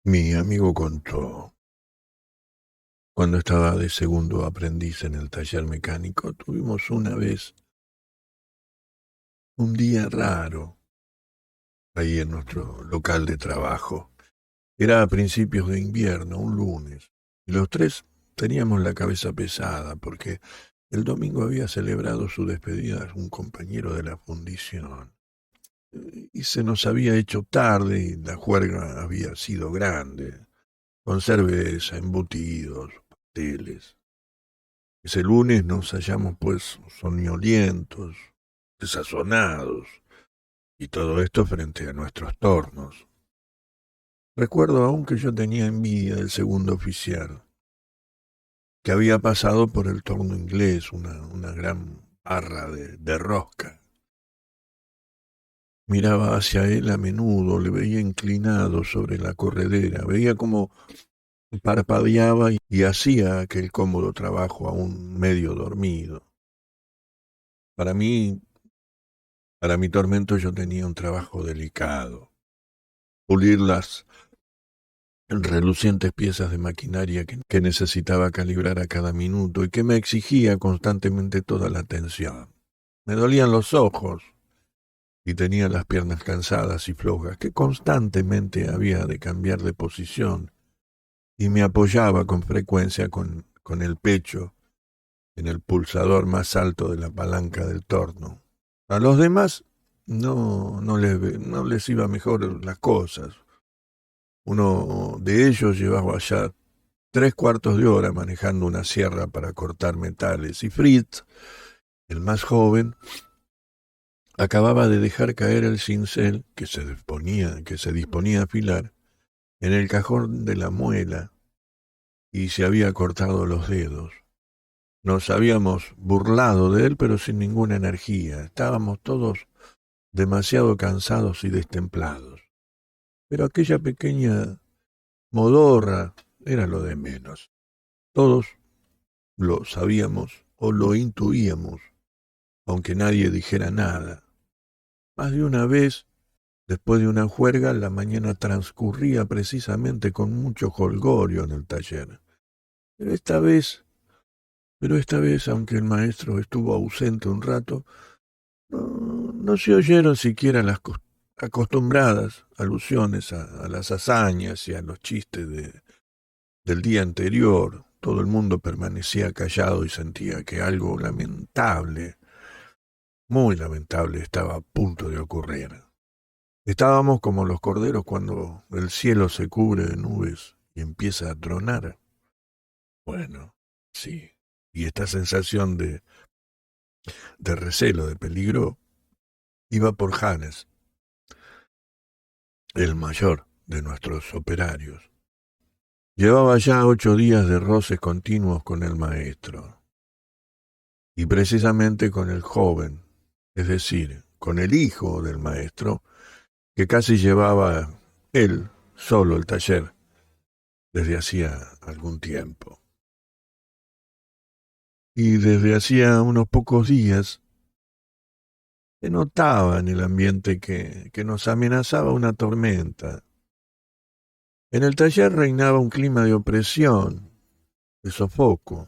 Mi amigo contó, cuando estaba de segundo aprendiz en el taller mecánico, tuvimos una vez un día raro ahí en nuestro local de trabajo. Era a principios de invierno, un lunes, y los tres teníamos la cabeza pesada porque el domingo había celebrado su despedida un compañero de la fundición. Y se nos había hecho tarde y la juerga había sido grande, con cerveza, embutidos, pasteles. Ese lunes nos hallamos pues soñolientos, desazonados, y todo esto frente a nuestros tornos. Recuerdo aún que yo tenía envidia del segundo oficial, que había pasado por el torno inglés, una gran barra de rosca. Miraba hacia él a menudo, le veía inclinado sobre la corredera, veía cómo parpadeaba y hacía aquel cómodo trabajo aún medio dormido. Para mí, para mi tormento yo tenía un trabajo delicado, pulir las relucientes piezas de maquinaria que necesitaba calibrar a cada minuto y que me exigía constantemente toda la atención. Me dolían los ojos y tenía las piernas cansadas y flojas, que constantemente había de cambiar de posición y me apoyaba con frecuencia con el pecho en el pulsador más alto de la palanca del torno. A los demás no les iba mejor las cosas. Uno de ellos llevaba ya 3/4 de hora manejando una sierra para cortar metales y Fritz, el más joven, acababa de dejar caer el cincel que se disponía a afilar en el cajón de la muela y se había cortado los dedos. Nos habíamos burlado de él, pero sin ninguna energía. Estábamos todos demasiado cansados y destemplados. Pero aquella pequeña modorra era lo de menos. Todos lo sabíamos o lo intuíamos, aunque nadie dijera nada. Más de una vez, después de una juerga, la mañana transcurría precisamente con mucho jolgorio en el taller. Pero esta vez, pero esta vez, aunque el maestro estuvo ausente un rato, no se oyeron siquiera las acostumbradas alusiones a las hazañas y a los chistes del día anterior. Todo el mundo permanecía callado y sentía que algo lamentable, muy lamentable, estaba a punto de ocurrir. Estábamos como los corderos cuando el cielo se cubre de nubes y empieza a tronar. Bueno, sí. Y esta sensación de recelo, de peligro, iba por Hannes, el mayor de nuestros operarios. Llevaba ya 8 días de roces continuos con el maestro, y precisamente con el joven, es decir, con el hijo del maestro, que casi llevaba él solo el taller desde hacía algún tiempo. Y desde hacía unos pocos días se notaba en el ambiente que nos amenazaba una tormenta. En el taller reinaba un clima de opresión, de sofoco.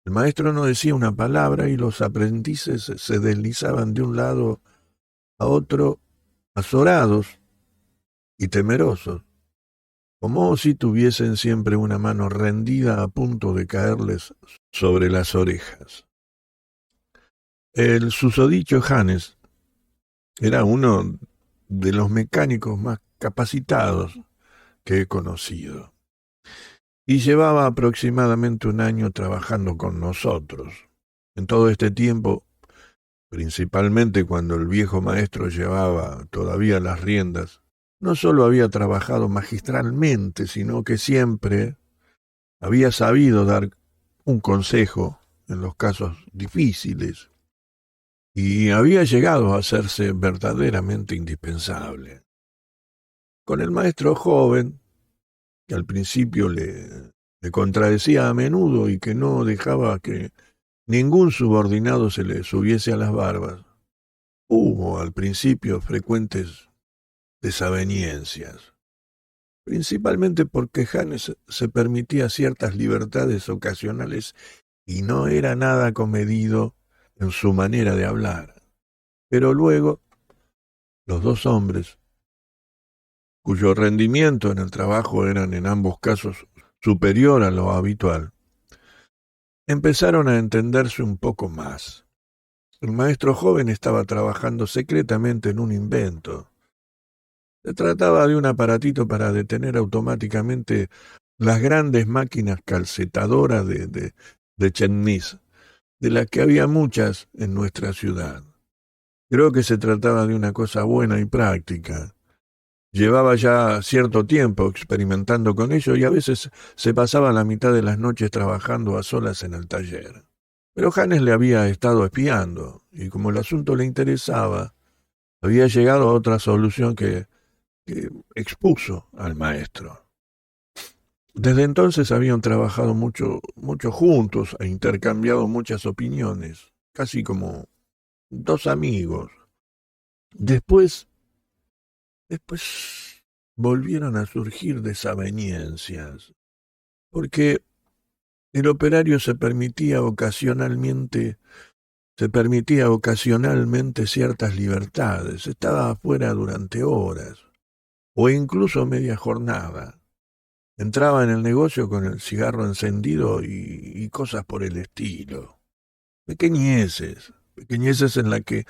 El maestro no decía una palabra y los aprendices se deslizaban de un lado a otro, azorados y temerosos, como si tuviesen siempre una mano rendida a punto de caerles sobre las orejas. El susodicho Hannes era uno de los mecánicos más capacitados que he conocido y llevaba aproximadamente un año trabajando con nosotros. En todo este tiempo, principalmente cuando el viejo maestro llevaba todavía las riendas, no solo había trabajado magistralmente, sino que siempre había sabido dar un consejo en los casos difíciles y había llegado a hacerse verdaderamente indispensable. Con el maestro joven, que al principio le contradecía a menudo y que no dejaba que ningún subordinado se le subiese a las barbas, hubo al principio frecuentes desavenencias. principalmente porque Hannes se permitía ciertas libertades ocasionales y no era nada comedido en su manera de hablar. Pero luego, los dos hombres, cuyo rendimiento en el trabajo eran en ambos casos superior a lo habitual, empezaron a entenderse un poco más. El maestro joven estaba trabajando secretamente en un invento. Se trataba de un aparatito para detener automáticamente las grandes máquinas calcetadoras de Chemnitz, de las que había muchas en nuestra ciudad. Creo que se trataba de una cosa buena y práctica. Llevaba ya cierto tiempo experimentando con ello y a veces se pasaba la mitad de las noches trabajando a solas en el taller. Pero Hannes le había estado espiando y como el asunto le interesaba, había llegado a otra solución que expuso al maestro. Desde entonces habían trabajado mucho juntos e intercambiado muchas opiniones, casi como dos amigos. Después volvieron a surgir desavenencias, porque el operario se permitía ocasionalmente ciertas libertades, estaba afuera durante horas, o incluso media jornada. Entraba en el negocio con el cigarro encendido y cosas por el estilo. Pequeñeces en la que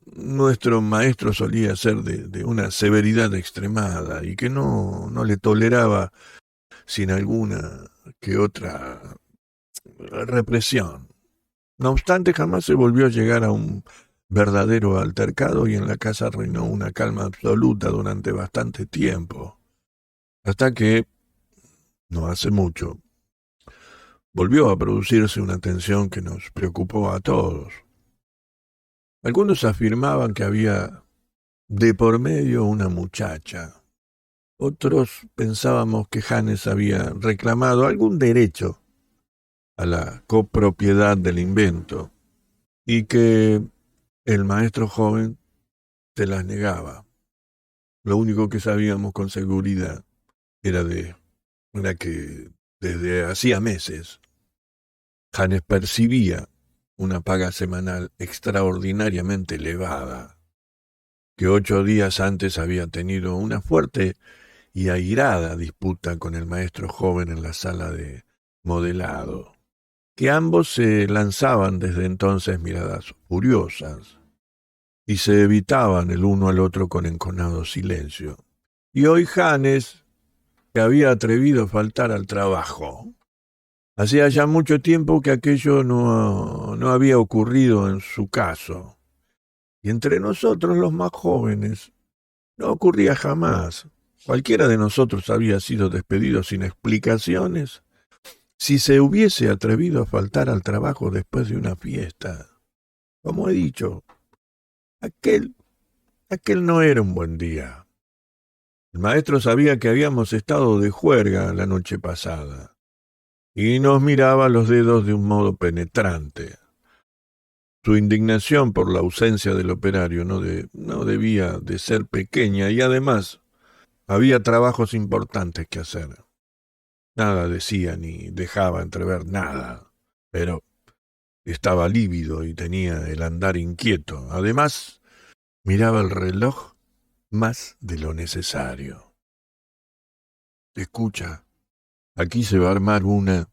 nuestro maestro solía ser de una severidad extremada y que no le toleraba sin alguna que otra represión. No obstante, jamás se volvió a llegar a un verdadero altercado y en la casa reinó una calma absoluta durante bastante tiempo, hasta que, no hace mucho, volvió a producirse una tensión que nos preocupó a todos. Algunos afirmaban que había de por medio una muchacha. Otros pensábamos que Hannes había reclamado algún derecho a la copropiedad del invento y que el maestro joven se las negaba. Lo único que sabíamos con seguridad era que desde hacía meses Hannes percibía una paga semanal extraordinariamente elevada, que 8 días antes había tenido una fuerte y airada disputa con el maestro joven en la sala de modelado, que ambos se lanzaban desde entonces miradas furiosas y se evitaban el uno al otro con enconado silencio. Y hoy Hannes se había atrevido a faltar al trabajo. Hacía ya mucho tiempo que aquello no había ocurrido en su caso. Y entre nosotros, los más jóvenes, no ocurría jamás. Cualquiera de nosotros había sido despedido sin explicaciones si se hubiese atrevido a faltar al trabajo después de una fiesta. Como he dicho, aquel no era un buen día. El maestro sabía que habíamos estado de juerga la noche pasada y nos miraba los dedos de un modo penetrante. Su indignación por la ausencia del operario no debía de ser pequeña y además había trabajos importantes que hacer. Nada decía ni dejaba entrever nada, pero estaba lívido y tenía el andar inquieto. Además, miraba el reloj más de lo necesario. Escucha, aquí se va a armar una,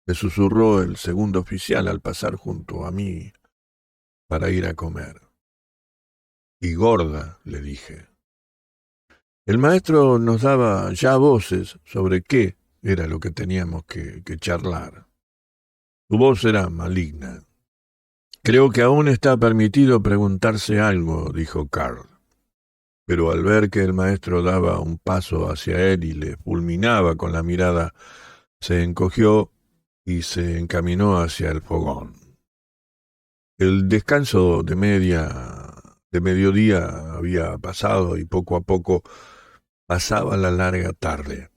me susurró el segundo oficial al pasar junto a mí para ir a comer. Y gorda, le dije. El maestro nos daba ya voces sobre qué era lo que teníamos que charlar. Su voz era maligna. Creo que aún está permitido preguntarse algo, dijo Carl. Pero al ver que el maestro daba un paso hacia él y le fulminaba con la mirada, se encogió y se encaminó hacia el fogón. El descanso de mediodía había pasado y poco a poco pasaba la larga tarde,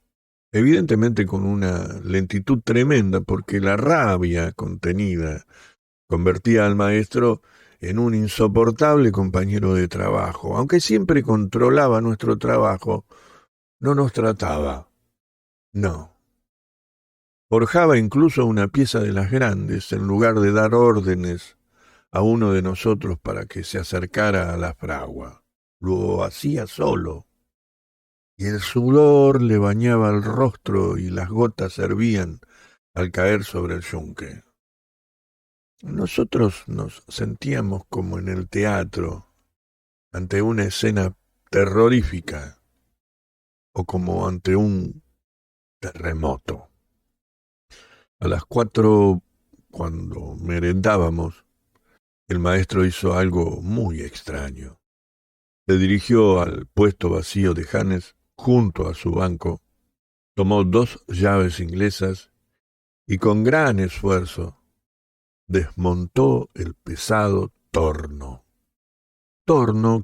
evidentemente con una lentitud tremenda porque la rabia contenida convertía al maestro en un insoportable compañero de trabajo. Aunque siempre controlaba nuestro trabajo, no nos trataba. No. Forjaba incluso una pieza de las grandes en lugar de dar órdenes a uno de nosotros para que se acercara a la fragua. Lo hacía solo, y el sudor le bañaba el rostro y las gotas hervían al caer sobre el yunque. Nosotros nos sentíamos como en el teatro, ante una escena terrorífica, o como ante un terremoto. A las 4, cuando merendábamos, el maestro hizo algo muy extraño. Se dirigió al puesto vacío de Hannes junto a su banco, tomó 2 llaves inglesas y con gran esfuerzo desmontó el pesado torno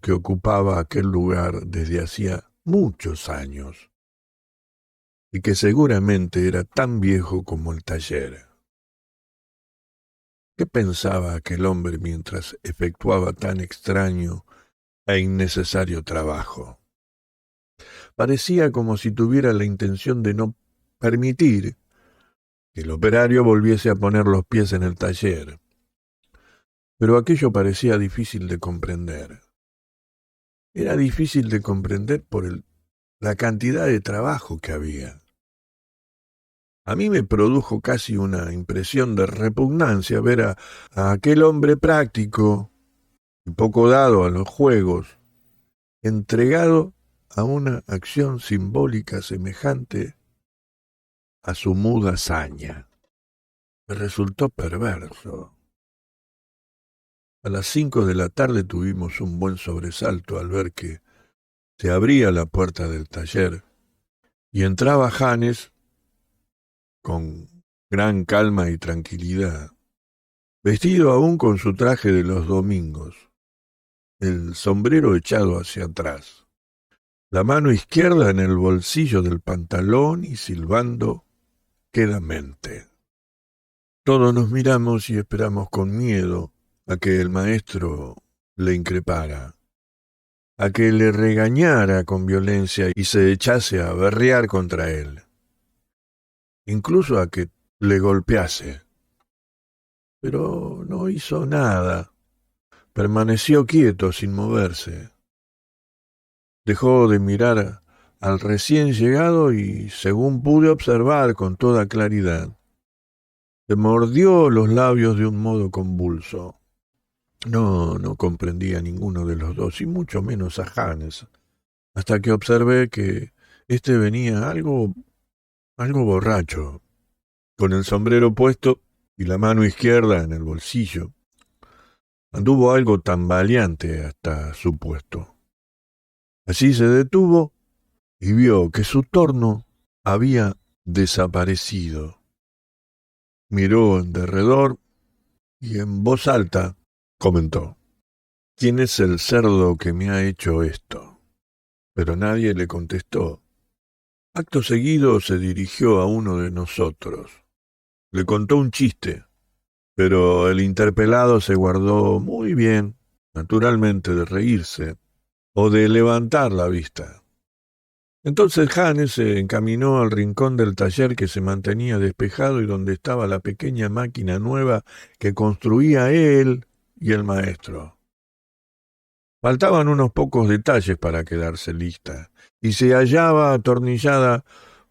que ocupaba aquel lugar desde hacía muchos años y que seguramente era tan viejo como el taller. ¿Qué pensaba aquel hombre mientras efectuaba tan extraño e innecesario trabajo? Parecía como si tuviera la intención de no permitir que el operario volviese a poner los pies en el taller. Pero aquello parecía difícil de comprender. Era difícil de comprender por la cantidad de trabajo que había. A mí me produjo casi una impresión de repugnancia ver a aquel hombre práctico y poco dado a los juegos, entregado a una acción simbólica semejante a su muda hazaña. Me resultó perverso. A las 5 de la tarde tuvimos un buen sobresalto al ver que se abría la puerta del taller y entraba Hannes con gran calma y tranquilidad, vestido aún con su traje de los domingos, el sombrero echado hacia atrás, la mano izquierda en el bolsillo del pantalón y silbando quedamente. Todos nos miramos y esperamos con miedo a que el maestro le increpara, a que le regañara con violencia y se echase a berrear contra él, incluso a que le golpease. Pero no hizo nada, permaneció quieto sin moverse. Dejó de mirar al recién llegado y, según pude observar con toda claridad, se mordió los labios de un modo convulso. No comprendía a ninguno de los dos, y mucho menos a Hannes, hasta que observé que éste venía algo borracho, con el sombrero puesto y la mano izquierda en el bolsillo. Anduvo algo tambaleante hasta su puesto. Así se detuvo y vio que su torno había desaparecido. Miró en derredor y en voz alta comentó: ¿Quién es el cerdo que me ha hecho esto? Pero nadie le contestó. Acto seguido se dirigió a uno de nosotros. Le contó un chiste, pero el interpelado se guardó muy bien, naturalmente, de reírse o de levantar la vista. Entonces Hannes se encaminó al rincón del taller que se mantenía despejado y donde estaba la pequeña máquina nueva que construía él y el maestro. Faltaban unos pocos detalles para quedarse lista, y se hallaba atornillada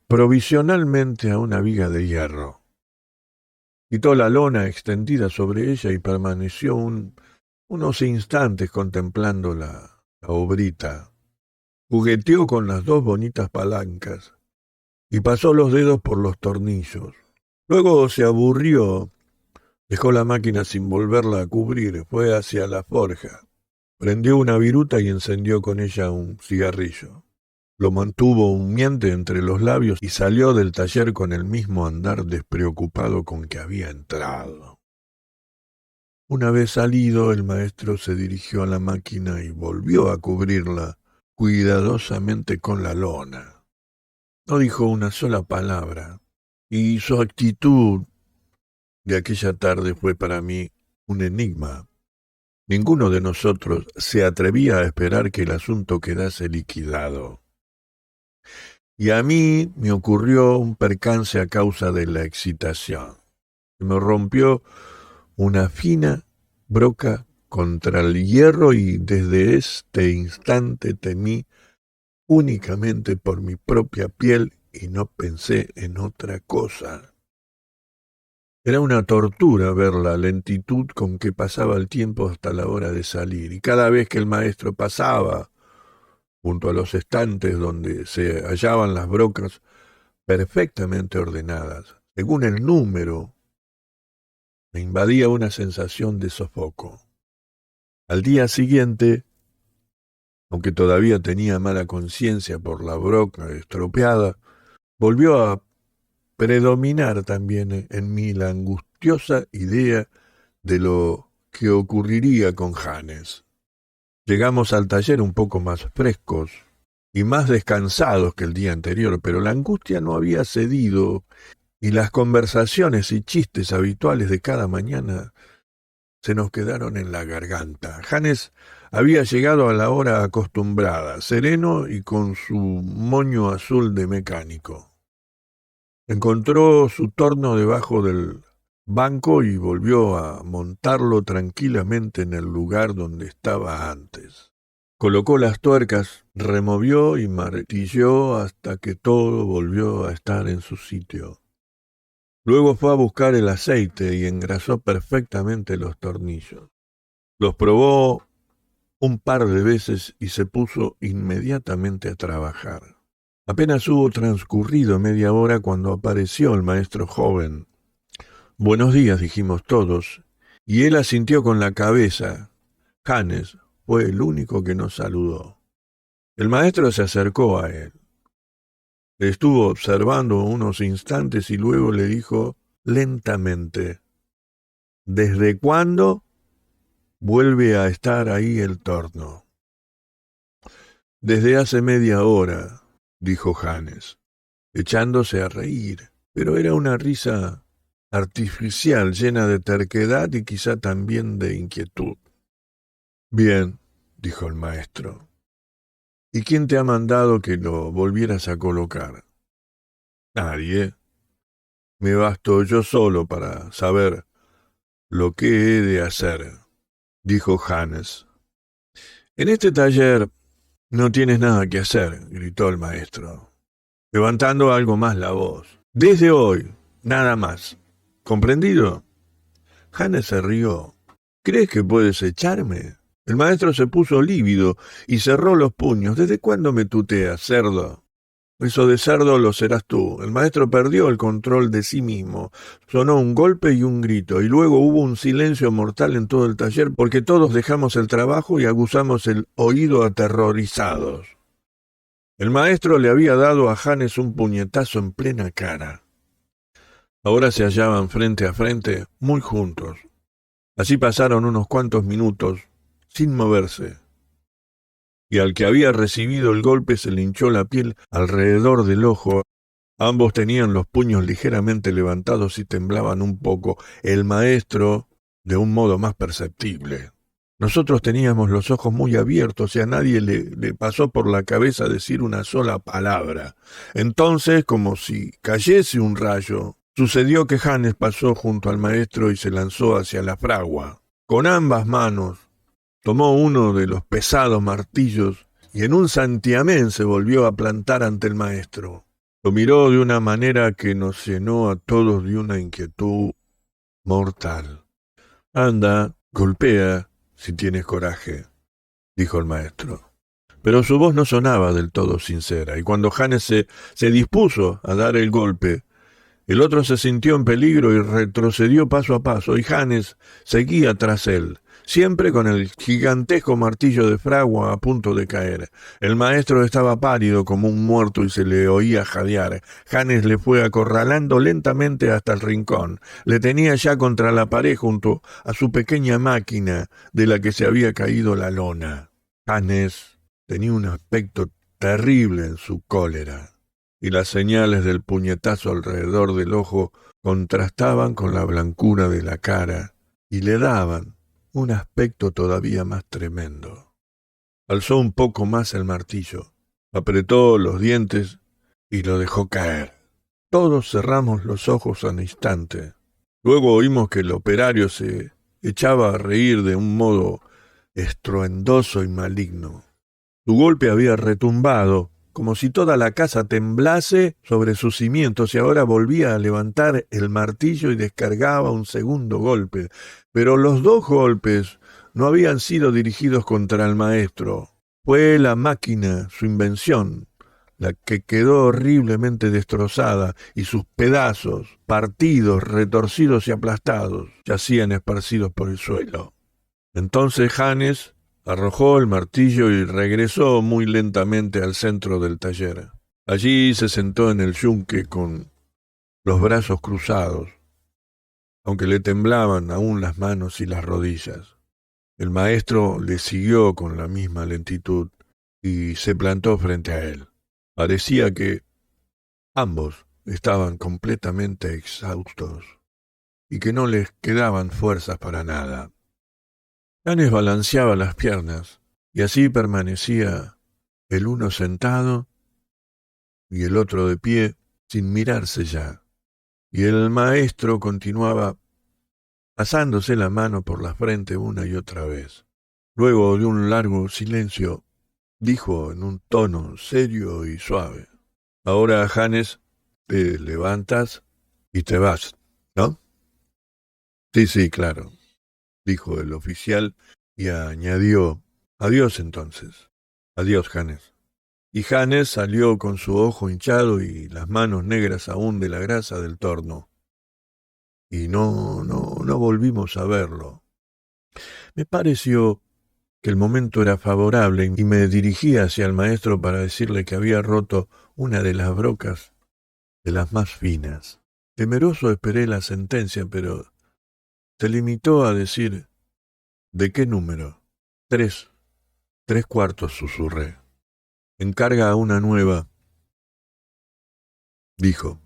provisionalmente a una viga de hierro. Quitó la lona extendida sobre ella y permaneció unos instantes contemplando la obrita. Jugueteó con las 2 bonitas palancas y pasó los dedos por los tornillos. Luego se aburrió, dejó la máquina sin volverla a cubrir, fue hacia la forja. Prendió una viruta y encendió con ella un cigarrillo. Lo mantuvo humeante entre los labios y salió del taller con el mismo andar despreocupado con que había entrado. Una vez salido, el maestro se dirigió a la máquina y volvió a cubrirla cuidadosamente con la lona. No dijo una sola palabra, y su actitud de aquella tarde fue para mí un enigma. Ninguno de nosotros se atrevía a esperar que el asunto quedase liquidado. Y a mí me ocurrió un percance a causa de la excitación. Se me rompió una fina broca contra el hierro y desde este instante temí únicamente por mi propia piel y no pensé en otra cosa. Era una tortura ver la lentitud con que pasaba el tiempo hasta la hora de salir, y cada vez que el maestro pasaba junto a los estantes donde se hallaban las brocas perfectamente ordenadas, según el número, me invadía una sensación de sofoco. Al día siguiente, aunque todavía tenía mala conciencia por la broca estropeada, volvió a predominar también en mí la angustiosa idea de lo que ocurriría con Hannes. Llegamos al taller un poco más frescos y más descansados que el día anterior, pero la angustia no había cedido y las conversaciones y chistes habituales de cada mañana se nos quedaron en la garganta. Hannes había llegado a la hora acostumbrada, sereno y con su moño azul de mecánico. Encontró su torno debajo del banco y volvió a montarlo tranquilamente en el lugar donde estaba antes. Colocó las tuercas, removió y martilló hasta que todo volvió a estar en su sitio. Luego fue a buscar el aceite y engrasó perfectamente los tornillos. Los probó un par de veces y se puso inmediatamente a trabajar. Apenas hubo transcurrido media hora cuando apareció el maestro joven. «Buenos días», dijimos todos, y él asintió con la cabeza. Hannes fue el único que nos saludó. El maestro se acercó a él. Le estuvo observando unos instantes y luego le dijo lentamente: «¿Desde cuándo vuelve a estar ahí el torno?» «Desde hace media hora», dijo Hannes, echándose a reír, pero era una risa artificial, llena de terquedad y quizá también de inquietud. «Bien», dijo el maestro. «¿Y quién te ha mandado que lo volvieras a colocar?» «Nadie. Me basto yo solo para saber lo que he de hacer», dijo Hannes. «En este taller no tienes nada que hacer», gritó el maestro, levantando algo más la voz. «Desde hoy, nada más. ¿Comprendido?» Hannes se rió. «¿Crees que puedes echarme?» El maestro se puso lívido y cerró los puños. «¿Desde cuándo me tuteas, cerdo?» «Eso de cerdo lo serás tú». El maestro perdió el control de sí mismo. Sonó un golpe y un grito, y luego hubo un silencio mortal en todo el taller porque todos dejamos el trabajo y aguzamos el oído aterrorizados. El maestro le había dado a Hannes un puñetazo en plena cara. Ahora se hallaban frente a frente, muy juntos. Así pasaron unos cuantos minutos, sin moverse, y al que había recibido el golpe se le hinchó la piel alrededor del ojo. Ambos tenían los puños ligeramente levantados y temblaban un poco, el maestro de un modo más perceptible. Nosotros teníamos los ojos muy abiertos y a nadie le pasó por la cabeza decir una sola palabra. Entonces, como si cayese un rayo, sucedió que Hannes pasó junto al maestro y se lanzó hacia la fragua. Con ambas manos tomó uno de los pesados martillos y en un santiamén se volvió a plantar ante el maestro. Lo miró de una manera que nos llenó a todos de una inquietud mortal. «Anda, golpea, si tienes coraje», dijo el maestro. Pero su voz no sonaba del todo sincera, y cuando Hannes se dispuso a dar el golpe, el otro se sintió en peligro y retrocedió paso a paso, y Hannes seguía tras él, siempre con el gigantesco martillo de fragua a punto de caer. El maestro estaba pálido como un muerto y se le oía jadear. Hannes le fue acorralando lentamente hasta el rincón. Le tenía ya contra la pared junto a su pequeña máquina de la que se había caído la lona. Hannes tenía un aspecto terrible en su cólera, y las señales del puñetazo alrededor del ojo contrastaban con la blancura de la cara y le daban un aspecto todavía más tremendo. Alzó un poco más el martillo, apretó los dientes y lo dejó caer. Todos cerramos los ojos al instante. Luego oímos que el operario se echaba a reír de un modo estruendoso y maligno. Su golpe había retumbado, como si toda la casa temblase sobre sus cimientos, y ahora volvía a levantar el martillo y descargaba un segundo golpe. Pero los dos golpes no habían sido dirigidos contra el maestro. Fue la máquina, su invención, la que quedó horriblemente destrozada, y sus pedazos, partidos, retorcidos y aplastados, yacían esparcidos por el suelo. Entonces Hannes arrojó el martillo y regresó muy lentamente al centro del taller. Allí se sentó en el yunque con los brazos cruzados, aunque le temblaban aún las manos y las rodillas. El maestro le siguió con la misma lentitud y se plantó frente a él. Parecía que ambos estaban completamente exhaustos y que no les quedaban fuerzas para nada. Hannes balanceaba las piernas y así permanecía el uno sentado y el otro de pie sin mirarse ya. Y el maestro continuaba pasándose la mano por la frente una y otra vez. Luego de un largo silencio, dijo en un tono serio y suave: Ahora, Hannes, te levantas y te vas, ¿no? Sí, claro, dijo el oficial y añadió: Adiós entonces. Adiós, Hannes. Y Hannes salió con su ojo hinchado y las manos negras aún de la grasa del torno. Y no volvimos a verlo. Me pareció que el momento era favorable y me dirigí hacia el maestro para decirle que había roto una de las brocas de las más finas. Temeroso esperé la sentencia, pero se limitó a decir: ¿de qué número? 3/4, susurré. Encarga una nueva, dijo,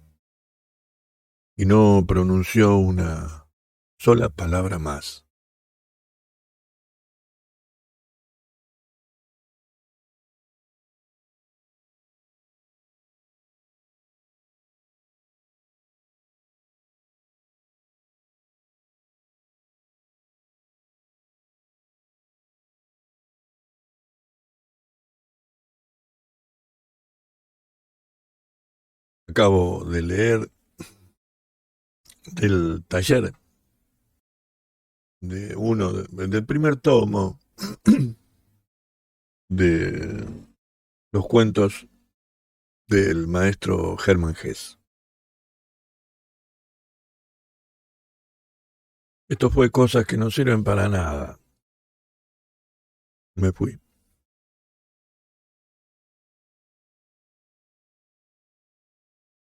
y no pronunció una sola palabra más. Acabo de leer del taller del primer tomo de los cuentos del maestro Hermann Hesse. Esto fue Cosas que no sirven para nada. Me fui.